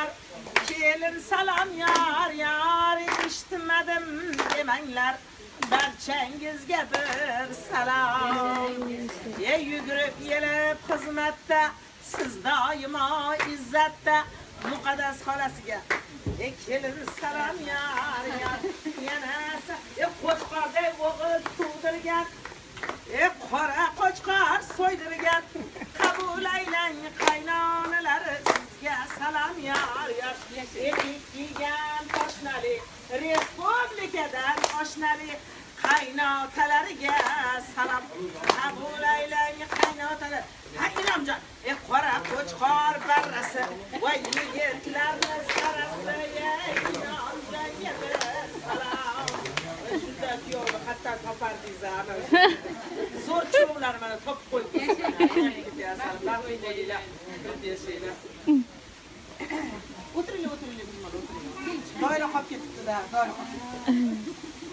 qo'chqor kelin salom yar eshitmadim demanglar barchangizga bir salom yugurib yelib xizmatda siz doimo izzatda muqaddas xolasiga kelin salom yar yana qo'chqorday o'g'il tug'dirgan qora qo'chqor so'ydirgan qabul aylang qaynonalari sizga salom yor kiygan poshnali respublikadan oshnali qaynotalariga salom qabul aylang qaynotalar ha inomjon qora qo'chqor barrasi va yigitlarni sarasi inomjonga salom shunda kuyovni qatdan topardingiz zo'r kuyovlar mana topib qo'yibsiz o'tiringlar doira qolib ketibdi-da, doira qolib ketibdi.